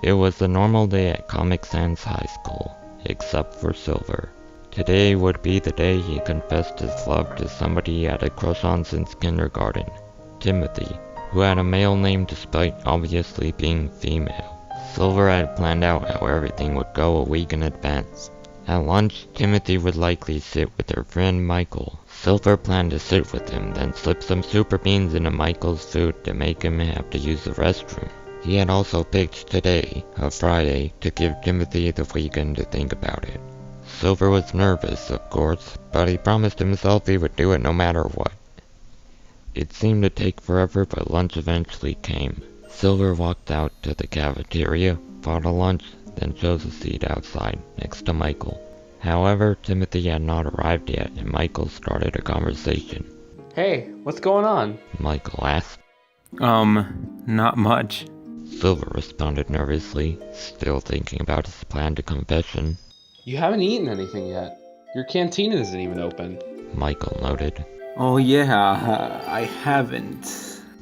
It was a normal day at Comic Sans High School, except for Silver. Today would be the day he confessed his love to somebody he had a crush on since kindergarten, Timothy, who had a male name despite obviously being female. Silver had planned out how everything would go a week in advance. At lunch, Timothy would likely sit with her friend Michael. Silver planned to sit with him, then slip some super beans into Michael's food to make him have to use the restroom. He had also picked today, a Friday, to give Timothy the weekend to think about it. Silver was nervous, of course, but he promised himself he would do it no matter what. It seemed to take forever, but lunch eventually came. Silver walked out to the cafeteria, bought a lunch, then chose a seat outside, next to Michael. However, Timothy had not arrived yet, and Michael started a conversation. Hey, what's going on? Michael asked. Not much. Silver responded nervously, still thinking about his plan to confession. You haven't eaten anything yet. Your canteen isn't even open. Michael noted. Oh yeah, I haven't.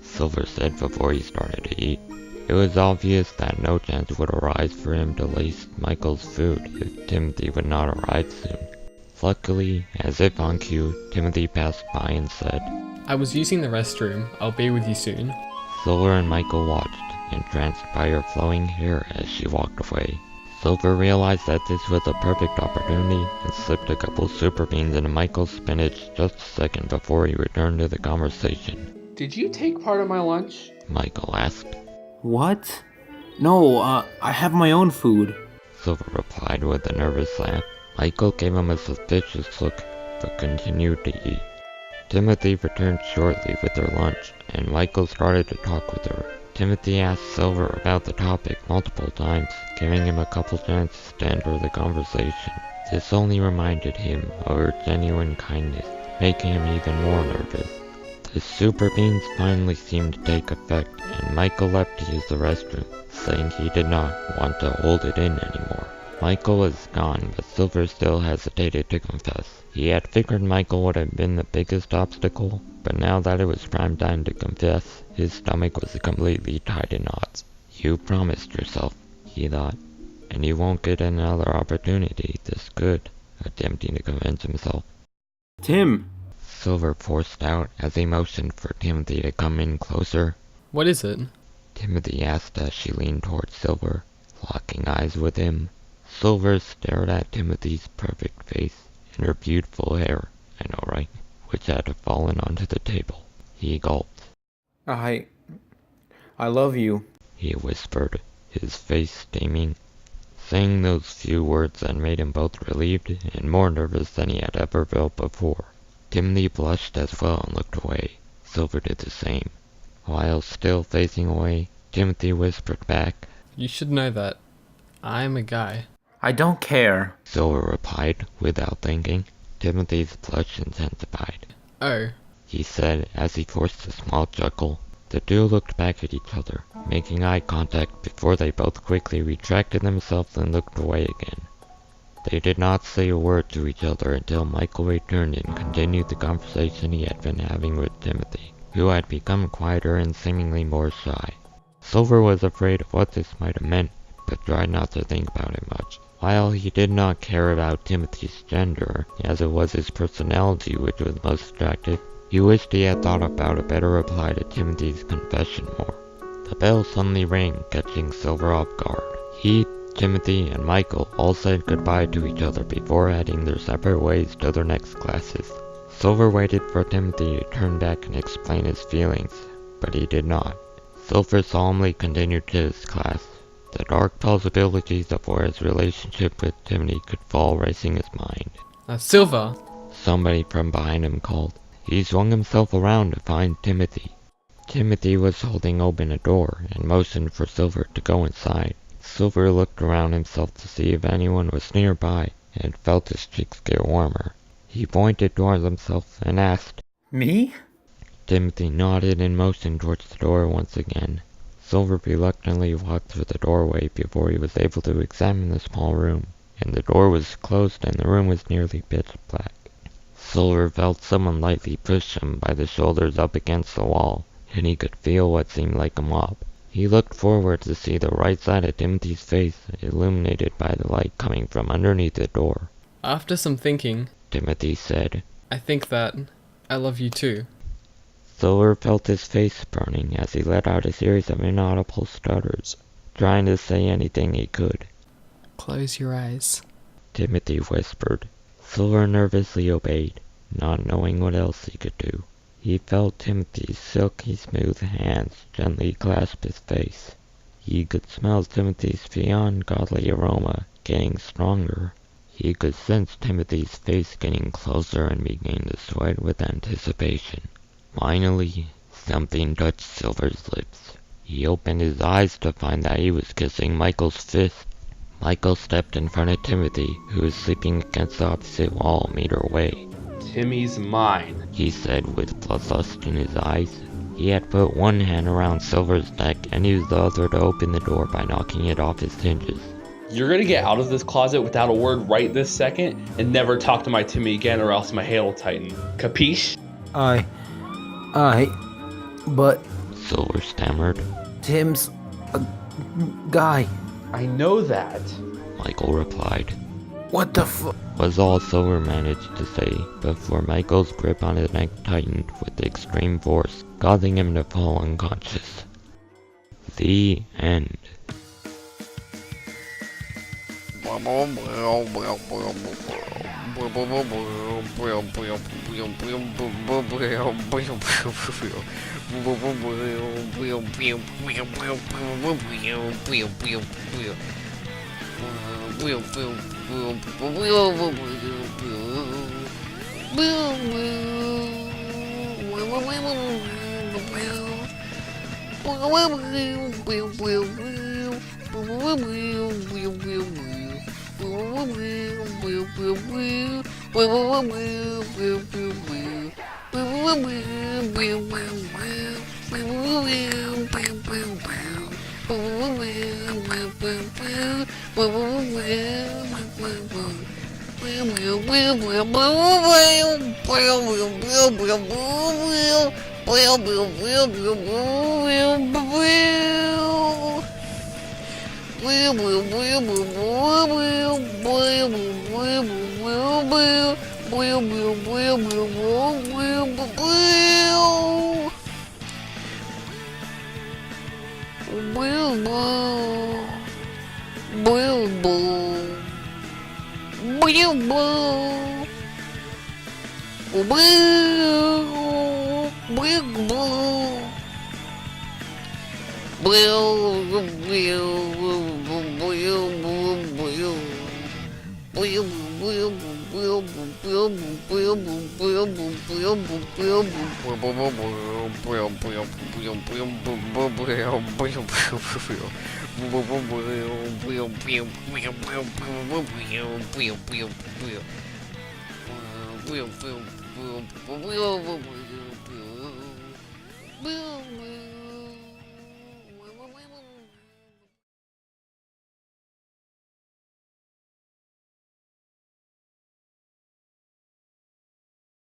Silver said before he started to eat. It was obvious that no chance would arise for him to lace Michael's food if Timothy would not arrive soon. Luckily, as if on cue, Timothy passed by and said, I was using the restroom. I'll be with you soon. Silver and Michael watched, entranced by her flowing hair as she walked away. Silver realized that this was a perfect opportunity and slipped a couple super beans into Michael's spinach just a second before he returned to the conversation. Did you take part of my lunch? Michael asked. What? No, I have my own food. Silver replied with a nervous laugh. Michael gave him a suspicious look, but continued to eat. Timothy returned shortly with her lunch, and Michael started to talk with her. Timothy asked Silver about the topic multiple times, giving him a couple chances to enter the conversation. This only reminded him of her genuine kindness, making him even more nervous. The super beans finally seemed to take effect, and Michael left to use the restroom, saying he did not want to hold it in anymore. Michael was gone, but Silver still hesitated to confess. He had figured Michael would have been the biggest obstacle, but now that it was prime time to confess, his stomach was completely tied in knots. You promised yourself, he thought, and you won't get another opportunity this good, attempting to convince himself. Tim! Silver forced out as he motioned for Timothy to come in closer. What is it? Timothy asked as she leaned towards Silver, locking eyes with him. Silver stared at Timothy's perfect face and her beautiful hair, I know right, which had fallen onto the table. He gulped. I love you. He whispered, his face steaming. Saying those few words that made him both relieved and more nervous than he had ever felt before. Timothy blushed as well and looked away. Silver did the same. While still facing away, Timothy whispered back, You should know that. I'm a guy. I don't care. Silver replied without thinking. Timothy's blush intensified. Oh. He said as he forced a small chuckle. The two looked back at each other, making eye contact before they both quickly retracted themselves and looked away again. They did not say a word to each other until Michael returned and continued the conversation he had been having with Timothy, who had become quieter and seemingly more shy. Silver was afraid of what this might have meant, but tried not to think about it much. While he did not care about Timothy's gender, as it was his personality which was most attractive, he wished he had thought about a better reply to Timothy's confession more. The bell suddenly rang, catching Silver off guard. He, Timothy, and Michael all said goodbye to each other before heading their separate ways to their next classes. Silver waited for Timothy to turn back and explain his feelings, but he did not. Silver solemnly continued to his class. The dark possibilities of where his relationship with Timothy could fall racing his mind. Silver! Somebody from behind him called. He swung himself around to find Timothy. Timothy was holding open a door and motioned for Silver to go inside. Silver looked around himself to see if anyone was nearby and felt his cheeks get warmer. He pointed towards himself and asked, Me? Timothy nodded and motioned towards the door once again. Silver reluctantly walked through the doorway before he was able to examine the small room, and the door was closed and the room was nearly pitch black. Silver felt someone lightly push him by the shoulders up against the wall, and he could feel what seemed like a mop. He looked forward to see the right side of Timothy's face illuminated by the light coming from underneath the door. After some thinking, Timothy said. I think that I love you too. Silver felt his face burning as he let out a series of inaudible stutters, trying to say anything he could. Close your eyes. Timothy whispered. Silver nervously obeyed, not knowing what else he could do. He felt Timothy's silky smooth hands gently clasp his face. He could smell Timothy's beyond godly aroma getting stronger. He could sense Timothy's face getting closer and begin to sweat with anticipation. Finally, something touched Silver's lips. He opened his eyes to find that he was kissing Michael's fist. Michael stepped in front of Timothy, who was sleeping against the opposite wall a meter away. Timmy's mine. He said with bloodlust in his eyes. He had put one hand around Silver's neck and used the other to open the door by knocking it off its hinges. You're gonna get out of this closet without a word right this second and never talk to my Timmy again or else my hair will tighten. Capiche? But Silver stammered. Tim's a guy. I know that. Michael replied. What the f- Was all Silver managed to say before Michael's grip on his neck tightened with extreme force, causing him to fall unconscious. The end. Boom.